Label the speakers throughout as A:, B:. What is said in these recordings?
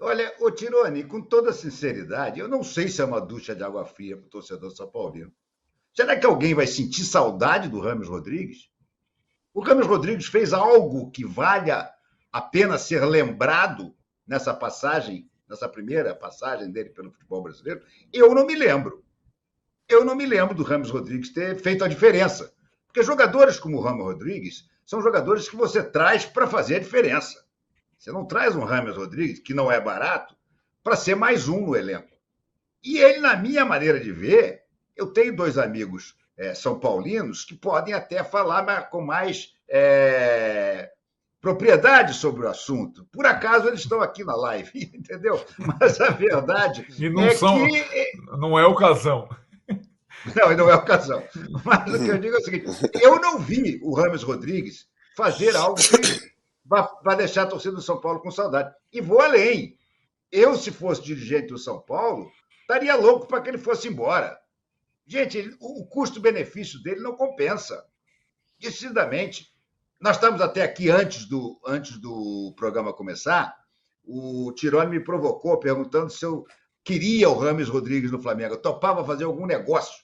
A: Olha, ô Tirone, com toda sinceridade, eu não sei se é uma ducha de água fria para o torcedor São Paulino. Será que alguém vai sentir saudade do Rames Rodrigues? O Rames Rodrigues fez algo que valha a pena ser lembrado nessa passagem, nessa primeira passagem dele pelo futebol brasileiro? Eu não me lembro. Eu não me lembro do Rames Rodrigues ter feito a diferença. Porque jogadores como o Rames Rodrigues são jogadores que você traz para fazer a diferença. Você não traz um Rames Rodrigues, que não é barato, para ser mais um no elenco. E ele, na minha maneira de ver, eu tenho dois amigos são paulinos que podem até falar com mais propriedade sobre o assunto. Por acaso eles estão aqui na live, entendeu? Mas a verdade
B: E não
A: é
B: são,
A: que.
B: não é ocasião.
A: Não é ocasião. Mas o que eu digo é o seguinte: eu não vi o Rames Rodrigues fazer algo que vai deixar a torcida do São Paulo com saudade. E vou além. Eu, se fosse dirigente do São Paulo, estaria louco para que ele fosse embora. Gente, o custo-benefício dele não compensa. Decididamente. Nós estamos até aqui antes do programa começar. O Tirone me provocou perguntando se eu queria o Rames Rodrigues no Flamengo. Eu topava fazer algum negócio.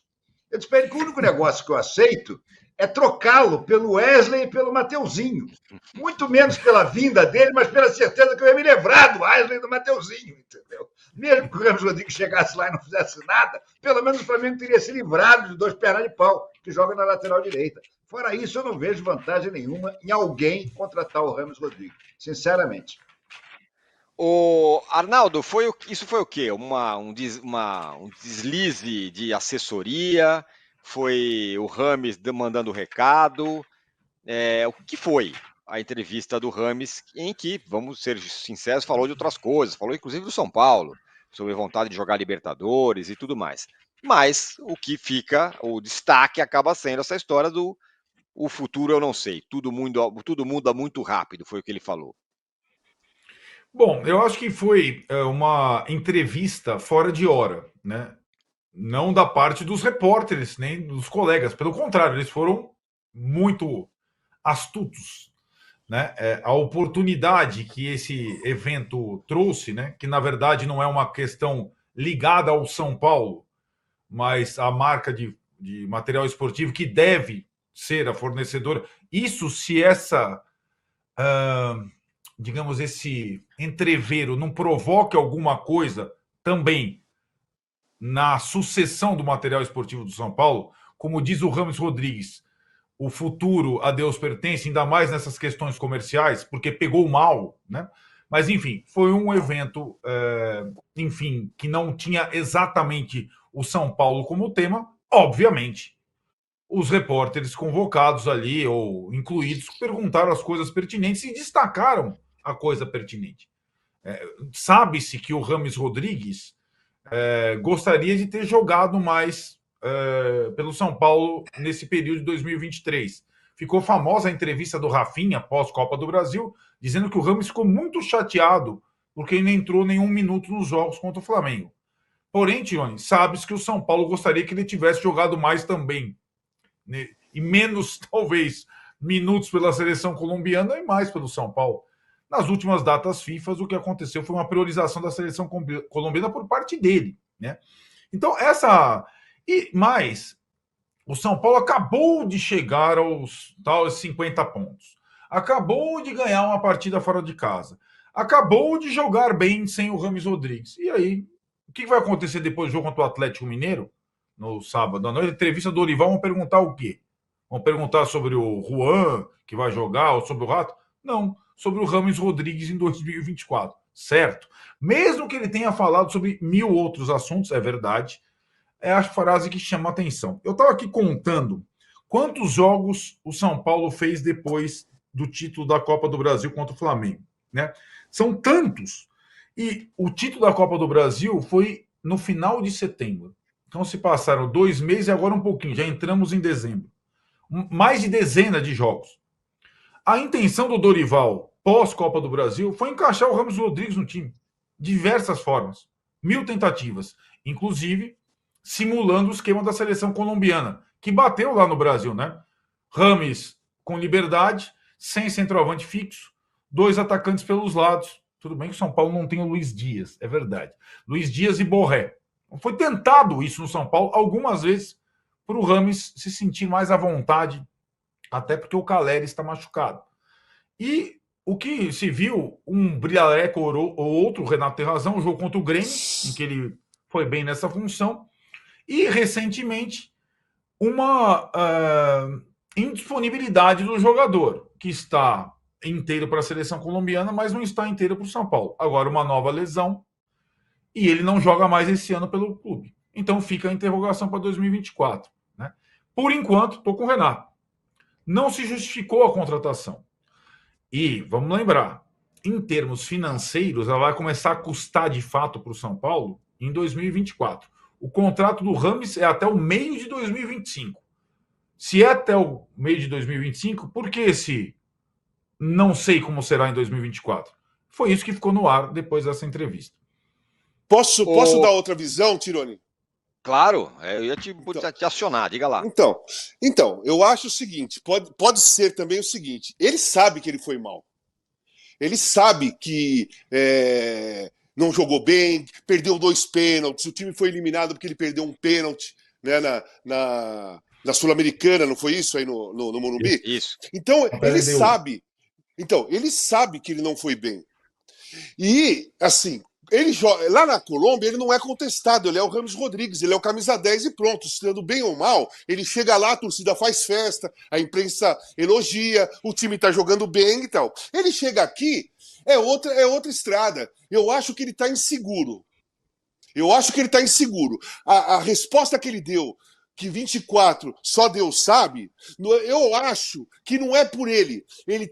A: Eu disse para ele que o único negócio que eu aceito é trocá-lo pelo Wesley e pelo Mateuzinho. Muito menos pela vinda dele, mas pela certeza que eu ia me livrar do Wesley e do Mateuzinho, entendeu? Mesmo que o Ramos Rodrigues chegasse lá e não fizesse nada, pelo menos o Flamengo teria se livrado de dois pernas de pau, que joga na lateral direita. Fora isso, eu não vejo vantagem nenhuma em alguém contratar o Ramos Rodrigues, sinceramente.
C: O Arnaldo, isso foi o quê? Um deslize de assessoria? Foi o Rames mandando o recado? O que foi a entrevista do Rames, em que, vamos ser sinceros, falou de outras coisas, falou inclusive do São Paulo, sobre vontade de jogar Libertadores e tudo mais. Mas o que fica, o destaque acaba sendo essa história do o futuro eu não sei, tudo muda muito rápido, foi o que ele falou.
B: Bom, eu acho que foi uma entrevista fora de hora, né? Não da parte dos repórteres, nem dos colegas. Pelo contrário, eles foram muito astutos, né? A oportunidade que esse evento trouxe, né? Que na verdade não é uma questão ligada ao São Paulo, mas a marca de material esportivo que deve ser a fornecedora. Isso se essa digamos, esse entrevero não provoque alguma coisa também na sucessão do material esportivo do São Paulo, como diz o Ramos Rodrigues, o futuro a Deus pertence, ainda mais nessas questões comerciais, porque pegou mal, né? Mas, enfim, foi um evento, enfim, que não tinha exatamente o São Paulo como tema, obviamente. Os repórteres convocados ali, ou incluídos, perguntaram as coisas pertinentes e destacaram a coisa pertinente. Sabe-se que o Rames Rodrigues gostaria de ter jogado mais pelo São Paulo nesse período de 2023. Ficou famosa a entrevista do Rafinha pós-Copa do Brasil, dizendo que o Rames ficou muito chateado porque ele não entrou nenhum minuto nos jogos contra o Flamengo. Porém, Tirone, sabe-se que o São Paulo gostaria que ele tivesse jogado mais também, né? E menos, talvez, minutos pela seleção colombiana e mais pelo São Paulo. Nas últimas datas FIFA, o que aconteceu foi uma priorização da seleção colombiana por parte dele, né? Então, essa. E mais, o São Paulo acabou de chegar aos tais 50 pontos. Acabou de ganhar uma partida fora de casa. Acabou de jogar bem sem o Rames Rodrigues. E aí, o que vai acontecer depois do jogo contra o Atlético Mineiro? No sábado à noite, entrevista do Orival, vão perguntar o quê? Vão perguntar sobre o Juan, que vai jogar, ou sobre o Rato? Não, sobre o Rames Rodrigues em 2024, certo? Mesmo que ele tenha falado sobre 1000 outros assuntos, é verdade, é a frase que chama a atenção. Eu estava aqui contando quantos jogos o São Paulo fez depois do título da Copa do Brasil contra o Flamengo, né? São tantos. E o título da Copa do Brasil foi no final de setembro. Então se passaram 2 meses e agora um pouquinho, já entramos em dezembro. Mais de dezena de jogos. A intenção do Dorival, pós-Copa do Brasil, foi encaixar o Ramos Rodrigues no time. Diversas formas. 1000 tentativas. Inclusive, simulando o esquema da seleção colombiana, que bateu lá no Brasil, né? Rames com liberdade, sem centroavante fixo, 2 atacantes pelos lados, Tudo bem que o São Paulo não tem o Luiz Dias, é verdade. Luiz Dias e Borré. Foi tentado isso no São Paulo algumas vezes para o Rames se sentir mais à vontade, até porque o Calleri está machucado. E o que se viu, um Briareco ou outro, o Renato tem razão, o jogo contra o Grêmio, em que ele foi bem nessa função, e recentemente uma indisponibilidade do jogador, que está inteiro para a seleção colombiana, mas não está inteiro para o São Paulo. Agora uma nova lesão, e ele não joga mais esse ano pelo clube. Então fica a interrogação para 2024. Né? Por enquanto, estou com o Renato. Não se justificou a contratação. E, vamos lembrar, em termos financeiros, ela vai começar a custar de fato para o São Paulo em 2024. O contrato do Rames é até o meio de 2025. Se é até o meio de 2025, por que esse não sei como será em 2024? Foi isso que ficou no ar depois dessa entrevista.
D: Posso dar outra visão, Tironi?
C: Claro, eu ia te acionar, diga lá.
D: Então, eu acho o seguinte, pode ser também o seguinte, ele sabe que ele foi mal. Ele sabe que não jogou bem, perdeu 2 pênaltis, o time foi eliminado porque ele perdeu um pênalti, né, na Sul-Americana, não foi isso aí no Morumbi?
C: Isso.
D: Então, ele sabe que ele não foi bem. E, assim, ele joga, lá na Colômbia ele não é contestado, ele é o Rames Rodrigues, ele é o camisa 10 e pronto, estando bem ou mal, ele chega lá, a torcida faz festa, a imprensa elogia, o time tá jogando bem e tal. Ele chega aqui, é outra estrada. Eu acho que ele tá inseguro. A resposta que ele deu, que 24 só Deus sabe, eu acho que não é por ele. Ele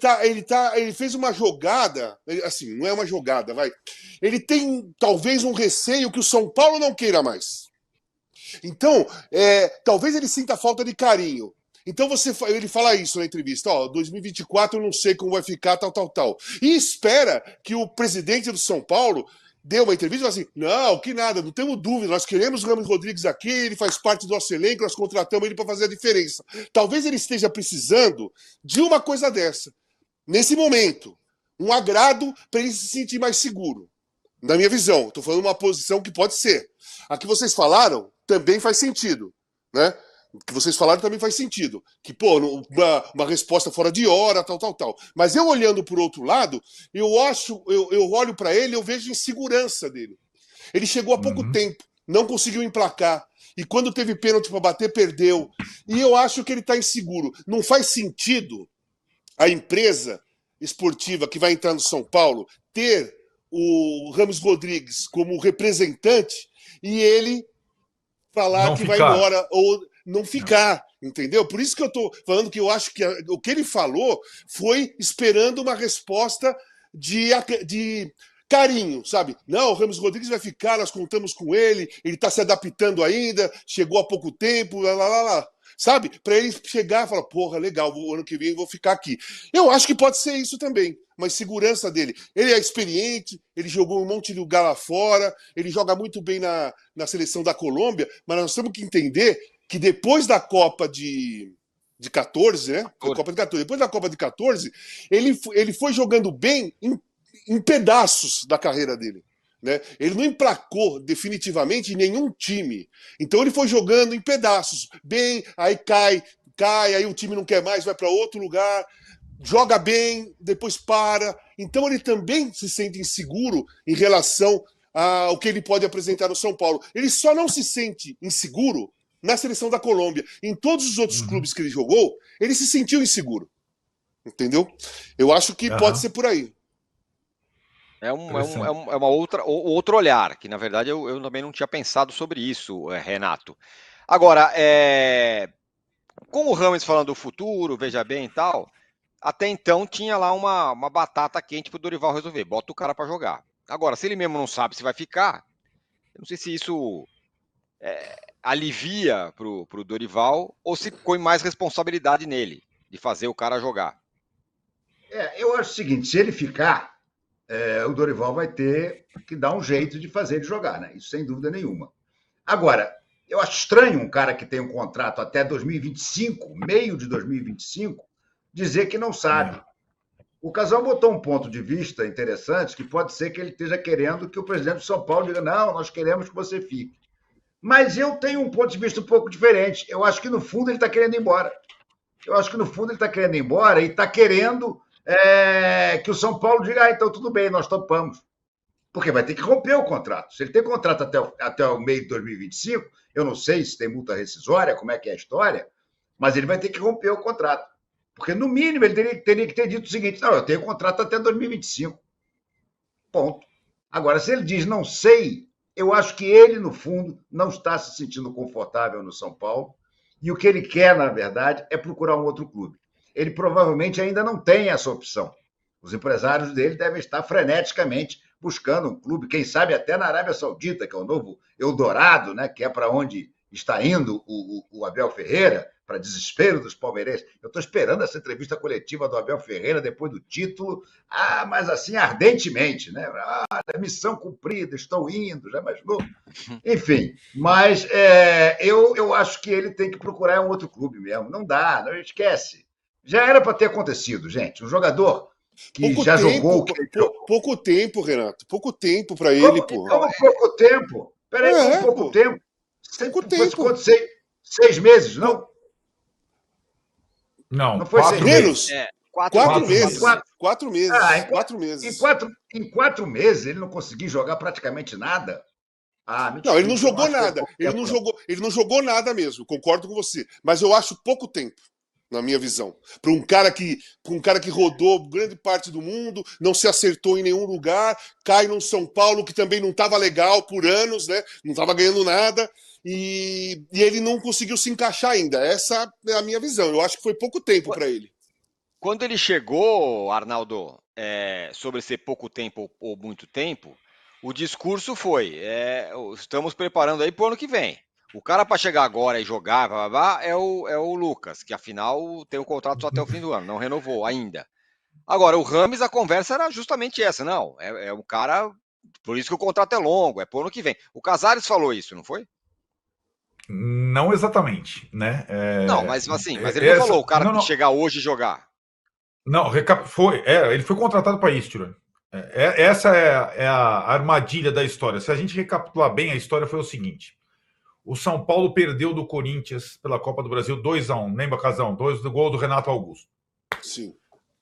D: fez uma jogada, assim, não é uma jogada, vai. Ele tem talvez um receio que o São Paulo não queira mais. Então, talvez ele sinta falta de carinho. Então ele fala isso na entrevista, 2024 eu não sei como vai ficar, tal. E espera que o presidente do São Paulo deu uma entrevista e falou assim, não, que nada, não temos dúvida, nós queremos o Rames Rodrigues aqui, ele faz parte do nosso elenco, nós contratamos ele para fazer a diferença. Talvez ele esteja precisando de uma coisa dessa, nesse momento, um agrado para ele se sentir mais seguro. Na minha visão, estou falando uma posição que pode ser. A que vocês falaram também faz sentido, né? O que vocês falaram também faz sentido. Que, uma resposta fora de hora, tal. Mas eu olhando por outro lado, eu olho para ele, eu vejo insegurança dele. Ele chegou há pouco tempo, não conseguiu emplacar. E quando teve pênalti para bater, perdeu. E eu acho que ele está inseguro. Não faz sentido a empresa esportiva que vai entrar no São Paulo ter o Rames Rodrigues como representante e ele falar que vai embora ou não ficar, entendeu? Por isso que eu tô falando que eu acho que o que ele falou foi esperando uma resposta de carinho, sabe? Não, o Rames Rodrigues vai ficar, nós contamos com ele tá se adaptando ainda, chegou há pouco tempo, lá. Sabe? Para ele chegar e falar, porra, legal, o ano que vem eu vou ficar aqui. Eu acho que pode ser isso também, mas segurança dele. Ele é experiente, ele jogou um monte de lugar lá fora, ele joga muito bem na seleção da Colômbia, mas nós temos que entender que depois da Copa de 14, né? Copa de 14. Depois da Copa de 14, ele foi jogando bem em pedaços da carreira dele. Né? Ele não emplacou definitivamente em nenhum time. Então ele foi jogando em pedaços. Bem, aí cai, aí o time não quer mais, vai para outro lugar, joga bem, depois para. Então ele também se sente inseguro em relação ao que ele pode apresentar no São Paulo. Ele só não se sente inseguro na seleção da Colômbia. Em todos os outros clubes que ele jogou, ele se sentiu inseguro. Entendeu? Eu acho que pode ser por aí.
C: É uma outro olhar, que na verdade eu também não tinha pensado sobre isso, Renato. Agora, com o Rames falando do futuro, veja bem e tal, até então tinha lá uma batata quente pro Dorival resolver, bota o cara para jogar. Agora, se ele mesmo não sabe se vai ficar, eu não sei se isso alivia pro Dorival ou se põe mais responsabilidade nele, de fazer o cara jogar.
A: Eu acho o seguinte, se ele ficar, o Dorival vai ter que dar um jeito de fazer ele jogar, né? Isso sem dúvida nenhuma. Agora, eu acho estranho um cara que tem um contrato até 2025, meio de 2025, dizer que não sabe. O Casal botou um ponto de vista interessante, que pode ser que ele esteja querendo que o presidente de São Paulo diga: não, nós queremos que você fique. Mas eu tenho um ponto de vista um pouco diferente. Eu acho que, no fundo, ele está querendo ir embora. Eu acho que, no fundo, ele está querendo ir embora e está querendo que o São Paulo diga: então tudo bem, nós topamos. Porque vai ter que romper o contrato. Se ele tem contrato até o meio de 2025, eu não sei se tem multa rescisória, como é que é a história, mas ele vai ter que romper o contrato. Porque, no mínimo, ele teria que ter dito o seguinte: não, eu tenho contrato até 2025. Ponto. Agora, se ele diz não sei, eu acho que ele, no fundo, não está se sentindo confortável no São Paulo. E o que ele quer, na verdade, é procurar um outro clube. Ele provavelmente ainda não tem essa opção. Os empresários dele devem estar freneticamente buscando um clube, quem sabe até na Arábia Saudita, que é o novo Eldorado, né, que é para onde está indo o Abel Ferreira, para desespero dos palmeirenses. Eu estou esperando essa entrevista coletiva do Abel Ferreira depois do título, mas assim, ardentemente, né? Missão cumprida, estou indo, já imaginou? Enfim, mas eu acho que ele tem que procurar um outro clube mesmo. Não dá, não esquece. Já era para ter acontecido, gente. Um jogador que
D: Pouco
A: já
D: tempo,
A: jogou...
D: pouco tempo, Renato. Pouco tempo para ele, pô.
A: Como pouco tempo? Peraí, como pouco tempo?
D: Pouco tempo.
A: 6 meses, não?
B: Não,
A: Não foi 6
D: menos.
A: meses.
D: 4 meses.
A: 4
D: meses.
A: Ah,
D: 4 meses.
A: Em 4 meses ele não conseguiu jogar praticamente nada.
D: Não, ele não jogou nada. Ele não jogou nada mesmo. Concordo com você. Mas eu acho pouco tempo, na minha visão. Para um cara que rodou grande parte do mundo, não se acertou em nenhum lugar, cai num São Paulo que também não estava legal por anos, né? Não estava ganhando nada. E ele não conseguiu se encaixar ainda. Essa é a minha visão. Eu acho que foi pouco tempo para ele.
C: Quando ele chegou, Arnaldo, sobre ser pouco tempo ou muito tempo, o discurso foi: estamos preparando aí para o ano que vem. O cara para chegar agora e jogar é o Lucas, que afinal tem um contrato só até o fim do ano, não renovou ainda. Agora, o Rames, a conversa era justamente essa: não, é um cara, por isso que o contrato é longo, é para o ano que vem. O Casares falou isso, não foi?
B: Não exatamente, né?
C: Não, mas assim, mas ele não falou, o cara tem que chegar hoje e jogar.
B: Não, ele foi contratado para isso, Tirone. Essa é a armadilha da história. Se a gente recapitular bem, a história foi o seguinte: o São Paulo perdeu do Corinthians pela Copa do Brasil 2-1. Lembra, Casão? 2 do gol do Renato Augusto.
D: Sim.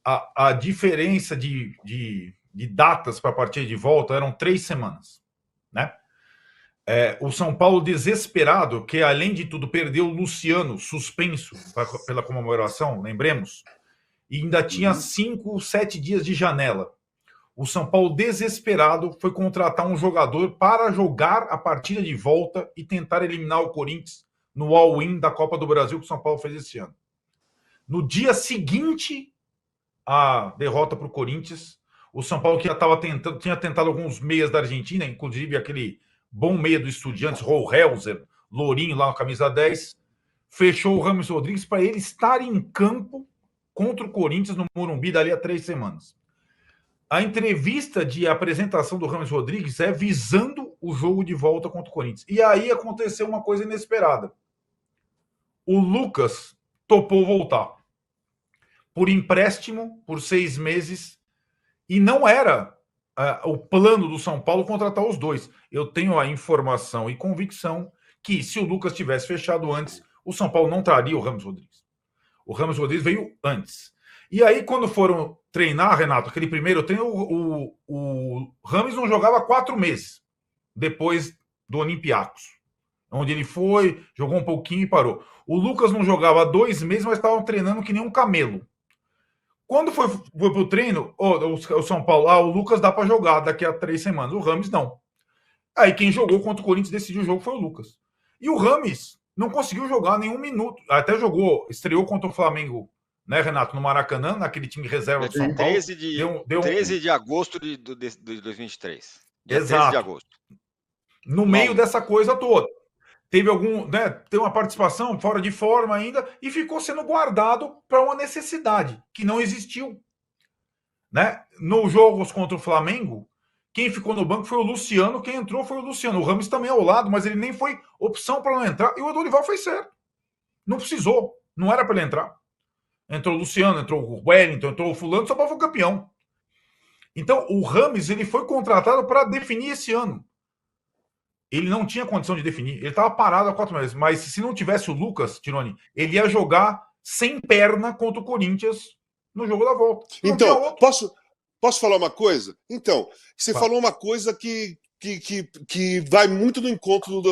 B: A diferença de datas para a partida de volta eram 3 semanas, né? O São Paulo desesperado, que além de tudo perdeu o Luciano suspenso pela comemoração, lembremos, e ainda tinha 5, 7 dias de janela. O São Paulo desesperado foi contratar um jogador para jogar a partida de volta e tentar eliminar o Corinthians no all-in da Copa do Brasil que o São Paulo fez esse ano. No dia seguinte à derrota para o Corinthians, o São Paulo que já tinha tentado alguns meias da Argentina, inclusive aquele bom meia do Estudiantes, Rollhauser, Lourinho lá na camisa 10, fechou o Rames Rodrigues para ele estar em campo contra o Corinthians no Morumbi dali a 3 semanas. A entrevista de apresentação do Rames Rodrigues é visando o jogo de volta contra o Corinthians. E aí aconteceu uma coisa inesperada. O Lucas topou voltar por empréstimo por 6 meses e não era o plano do São Paulo contratar os dois. Eu tenho a informação e convicção que se o Lucas tivesse fechado antes, o São Paulo não traria o Rames Rodrigues. O Rames Rodrigues veio antes. E aí, quando foram treinar, Renato, aquele primeiro treino, o Rames não jogava 4 meses depois do Olympiacos, onde ele foi, jogou um pouquinho e parou. O Lucas não jogava 2 meses, mas estava treinando que nem um camelo. Quando foi para o treino, o São Paulo, o Lucas dá para jogar daqui a 3 semanas. O Rames não. Aí quem jogou contra o Corinthians decidiu o jogo foi o Lucas. E o Rames não conseguiu jogar nenhum minuto. Até estreou contra o Flamengo, né, Renato, no Maracanã, naquele time reserva do São Paulo.
C: 13 de agosto de 2023. Dia
B: Exato.
C: 13 de agosto.
B: No meio dessa coisa toda. Teve tem uma participação fora de forma ainda e ficou sendo guardado para uma necessidade que não existiu. Né? Nos jogos contra o Flamengo, quem ficou no banco foi o Luciano, quem entrou foi o Luciano. O Rames também ao lado, mas ele nem foi opção para não entrar. E o Dorival foi certo. Não precisou, não era para ele entrar. Entrou o Luciano, entrou o Wellington, entrou o fulano, o São Paulo foi campeão. Então, o Rames ele foi contratado para definir esse ano. Ele não tinha condição de definir. Ele estava parado há 4 meses. Mas se não tivesse o Lucas, Tironi, ele ia jogar sem perna contra o Corinthians no jogo da volta.
D: Então, posso falar uma coisa? Então, você falou uma coisa que vai muito no encontro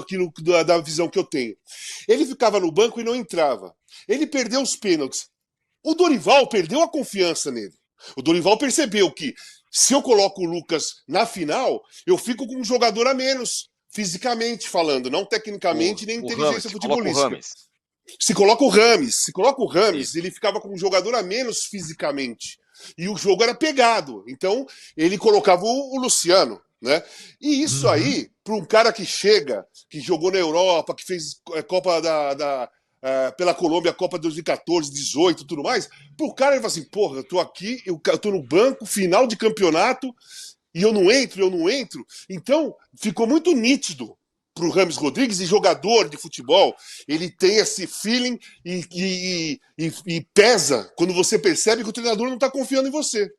D: da visão que eu tenho. Ele ficava no banco e não entrava. Ele perdeu os pênaltis. O Dorival perdeu a confiança nele. O Dorival percebeu que se eu coloco o Lucas na final, eu fico com um jogador a menos, fisicamente falando, não tecnicamente nem inteligência futebolística. Se coloca o Rames, ele ficava com um jogador a menos fisicamente. E o jogo era pegado. Então, ele colocava o Luciano, né? E isso aí, para um cara que chega, que jogou na Europa, que fez Copa pela Colômbia, Copa 2014, 18 e tudo mais, pro cara ele fala assim, porra, eu tô aqui, eu tô no banco, final de campeonato, e eu não entro. Então, ficou muito nítido pro Rames Rodrigues, e jogador de futebol, ele tem esse feeling e pesa quando você percebe que o treinador não tá confiando em você.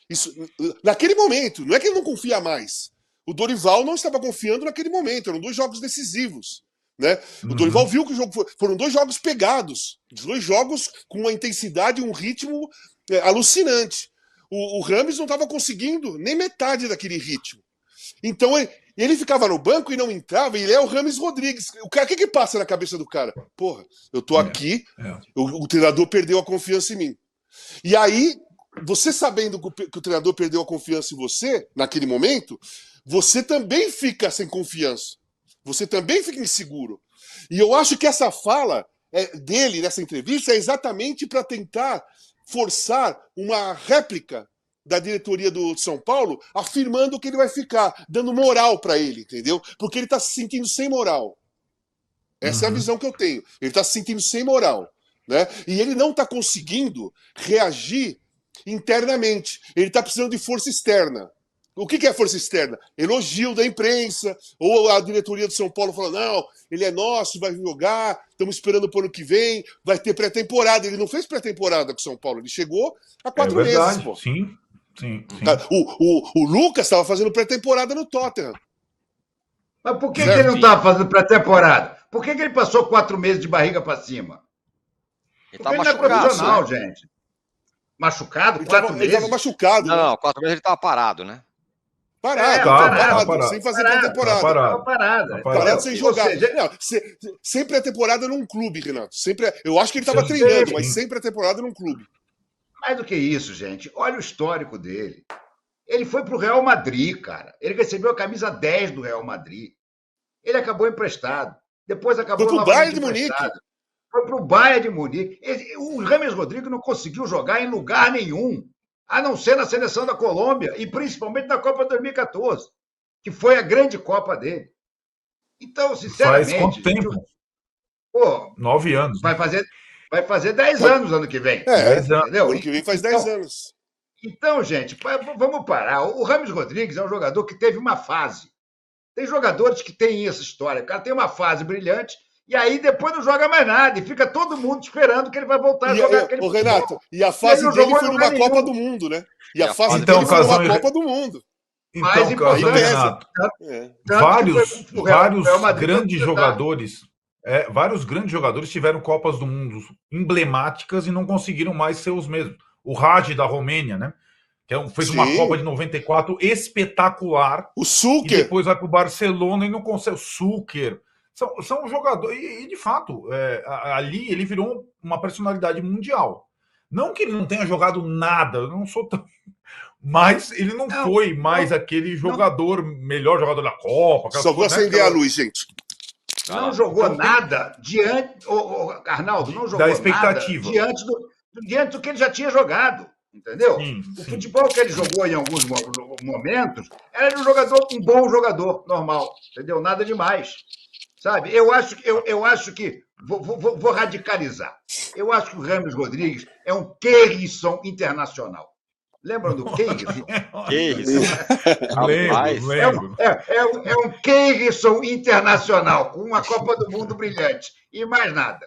D: Isso, naquele momento, não é que ele não confia mais. O Dorival não estava confiando naquele momento, eram 2 jogos decisivos. Né? O Dorival viu que o jogo foram 2 jogos pegados, 2 jogos com uma intensidade e um ritmo alucinante. O Rames não estava conseguindo nem metade daquele ritmo. Então ele ficava no banco e não entrava, e ele é o Rames Rodrigues. O que passa na cabeça do cara? Porra, eu tô aqui, o treinador perdeu a confiança em mim. E aí, você sabendo que o treinador perdeu a confiança em você, naquele momento, você também fica sem confiança. Você também fica inseguro. E eu acho que essa fala dele, nessa entrevista, é exatamente para tentar forçar uma réplica da diretoria do São Paulo, afirmando que ele vai ficar, dando moral para ele, entendeu? Porque ele está se sentindo sem moral. Essa é a visão que eu tenho. Ele está se sentindo sem moral, né? E ele não está conseguindo reagir internamente. Ele está precisando de força externa. O que é força externa? Elogio da imprensa, ou a diretoria do São Paulo falando, não, ele é nosso, vai jogar, estamos esperando para o ano que vem, vai ter pré-temporada. Ele não fez pré-temporada com o São Paulo, ele chegou há 4 meses. Pô.
B: Sim.
D: O Lucas estava fazendo pré-temporada no Tottenham.
A: Mas por que ele não estava fazendo pré-temporada? Por que ele passou 4 meses de barriga para cima? Porque ele não é profissional, gente. Machucado? 4 meses? Ele estava
D: machucado.
C: Não, 4 meses ele estava parado, né?
D: Parado, sem fazer pré-temporada. Parado sem jogar. Sem pré-temporada num clube, Renato. Eu acho que ele estava treinando, mas sem pré-temporada num clube.
A: Mais do que isso, gente. Olha o histórico dele. Ele foi para o Real Madrid, cara. Ele recebeu a camisa 10 do Real Madrid. Ele acabou emprestado. Depois acabou
D: foi pro Bayern de Munique.
A: Foi para o Bayern de Munique. O Rames Rodrigues não conseguiu jogar em lugar nenhum, a não ser na seleção da Colômbia, e principalmente na Copa 2014, que foi a grande Copa dele. Então, sinceramente...
B: Faz quanto tempo? 9 anos.
A: Vai fazer 10 anos ano que vem.
B: 10 anos.
A: Entendeu?
D: Ano que vem faz 10 anos.
A: Então, gente, vamos parar. O Rames Rodrigues é um jogador que teve uma fase. Tem jogadores que têm essa história. O cara tem uma fase brilhante e aí depois não joga mais nada. E fica todo mundo esperando que ele vai voltar a jogar aquele futebol.
D: Renato, e a fase dele foi numa Copa do Mundo, né? E a fase dele foi numa Copa do Mundo.
B: Então, Renato, vários grandes jogadores... vários grandes jogadores tiveram Copas do Mundo emblemáticas e não conseguiram mais ser os mesmos. O Raj da Romênia, né? Que fez uma Copa de 94 espetacular.
D: O Suker.
B: E depois vai para o Barcelona e não consegue. O Suker. São jogadores. E de fato, ali ele virou uma personalidade mundial. Não que ele não tenha jogado nada, eu não sou tão. Mas ele não foi mais aquele jogador, melhor jogador da Copa.
D: Só vou acender a luz, gente.
A: Não jogou nada diante. Arnaldo, não jogou
B: da expectativa.
A: Nada diante do que ele já tinha jogado. Entendeu?
B: Sim.
A: O futebol que ele jogou em alguns momentos era de um bom jogador, normal. Entendeu? Nada demais. Sabe? Eu acho que. Vou radicalizar. Eu acho que o Rames Rodrigues é um Keirson internacional. Lembram do Keirson?
B: Lembro.
A: É um Keirson internacional, com uma Copa do Mundo brilhante. E mais nada.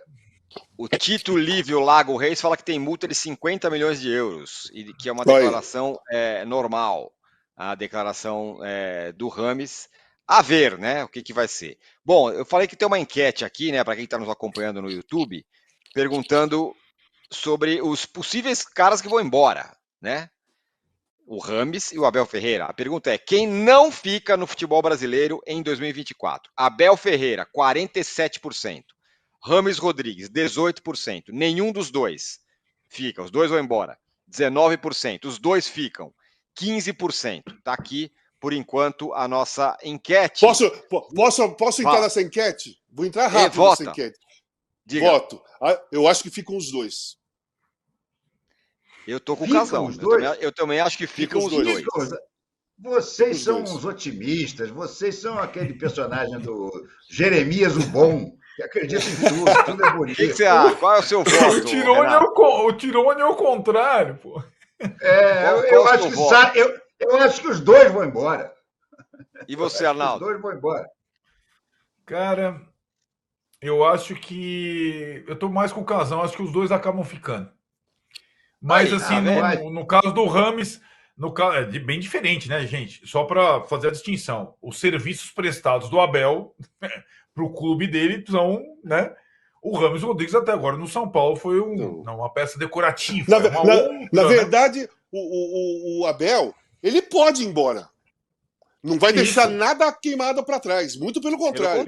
C: O Tito Lívio Lago Reis fala que tem multa de 50 milhões de euros, e que é uma declaração normal, a declaração do Rames. A ver, né, o que vai ser. Bom, eu falei que tem uma enquete aqui, né, para quem está nos acompanhando no YouTube, perguntando sobre os possíveis caras que vão embora, né? O Rames e o Abel Ferreira. A pergunta é: quem não fica no futebol brasileiro em 2024? Abel Ferreira, 47%. Rames Rodrigues, 18%. Nenhum dos dois fica. Os dois vão embora. 19%. Os dois ficam. 15%. Está aqui, por enquanto, a nossa enquete.
D: Posso entrar nessa enquete? Vou entrar rápido nessa enquete.
C: Diga.
D: Voto. Eu acho que ficam os dois.
C: Eu tô com o Casão. Eu também acho que ficam os dois.
A: Vocês são uns otimistas. Vocês são aquele personagem do Jeremias o Bom, que acredita em tudo é bonito.
C: Que você acha? Qual é o seu voto?
B: O Tirone é o contrário, pô.
A: Eu acho que os dois vão embora.
C: E você, Arnaldo?
A: Os dois vão embora.
B: Cara, eu acho que... Eu tô mais com o Casão. Acho que os dois acabam ficando. Mas, assim, no caso do Rames, é bem diferente, né, gente? Só para fazer a distinção. Os serviços prestados do Abel para o clube dele são, né? O Rames Rodrigues até agora no São Paulo foi uma peça decorativa.
D: Na verdade, o Abel, ele pode ir embora. Não vai deixar nada queimado para trás. Muito pelo contrário.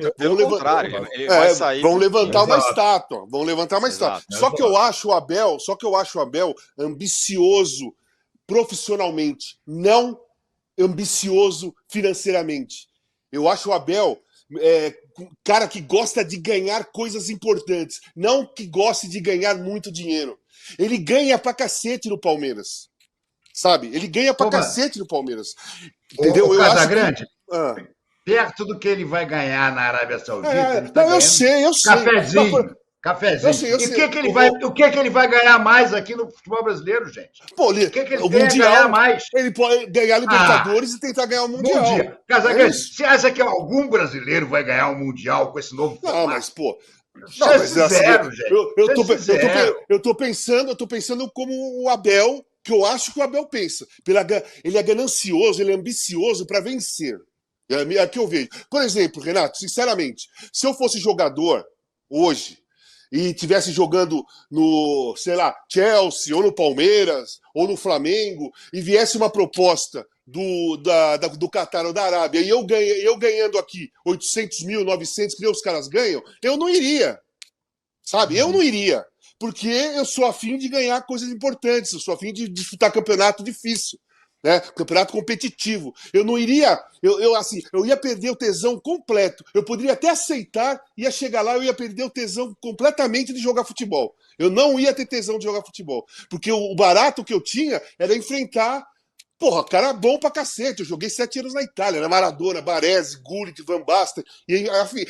C: Ele vai sair.
D: Vão levantar uma estátua. Só que eu acho o Abel ambicioso profissionalmente, não ambicioso financeiramente. Eu acho o Abel cara que gosta de ganhar coisas importantes, não que goste de ganhar muito dinheiro. Ele ganha pra cacete no Palmeiras. Sabe? Ele ganha pra cacete no Palmeiras. Entendeu?
A: O Casagrande, perto do que ele vai ganhar na Arábia Saudita.
D: Eu sei.
A: Cafezinho. E o que ele vai ganhar mais aqui no futebol brasileiro, gente?
D: Pô, o
A: que ele
D: Mundial,
A: ganhar mais?
D: Ele pode ganhar Libertadores e tentar ganhar o Mundial.
A: Casagrande, você acha que algum brasileiro vai ganhar um Mundial com esse novo formato?
D: Não, mas, pô...
A: Zero, gente.
D: Eu tô pensando como o Abel, que eu acho que o Abel pensa. Ele é ganancioso, ele é ambicioso para vencer. É aqui eu vejo. Por exemplo, Renato, sinceramente, se eu fosse jogador hoje e estivesse jogando no, sei lá, Chelsea, ou no Palmeiras, ou no Flamengo, e viesse uma proposta do Catar ou da Arábia, e eu ganhando aqui 800 mil, 900, que os caras ganham, eu não iria. Sabe? Eu não iria. Porque eu sou afim de ganhar coisas importantes, eu sou afim de disputar campeonato difícil, né? Campeonato competitivo. Eu não iria, eu ia perder o tesão completo. Eu poderia até aceitar, ia chegar lá, eu ia perder o tesão completamente de jogar futebol. Eu não ia ter tesão de jogar futebol. Porque o barato que eu tinha era enfrentar, cara bom pra cacete. Eu joguei 7 anos na Itália, na Maradona, Baresi, Gullit, Van Basten.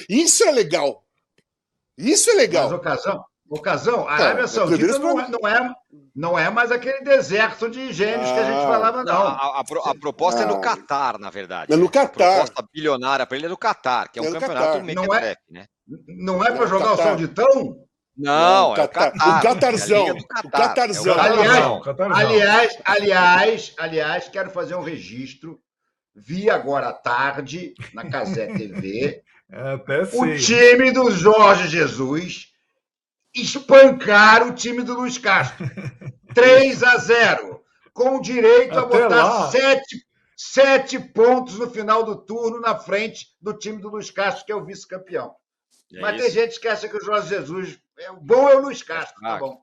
D: Isso é legal. Isso é legal.
A: Mas, Casão, a Arábia Saudita não é mais aquele deserto de gênios que a gente falava, não.
C: A proposta é no Catar, na verdade.
D: É no Catar.
C: A proposta bilionária para ele é no Catar, que é um campeonato mequetrefe, né?
A: Não é para jogar o Sauditão?
C: Não, é o Catar.
D: O Catarzão.
C: O Catarzão.
A: Aliás, quero fazer um registro. Vi agora à tarde, na Cazé TV, o time do Jorge Jesus espancar o time do Luiz Castro. 3-0, com direito a botar 7 pontos no final do turno na frente do time do Luiz Castro, que é o vice-campeão. Mas tem gente que acha que o Jorge Jesus... O bom é o Luiz Castro, tá bom.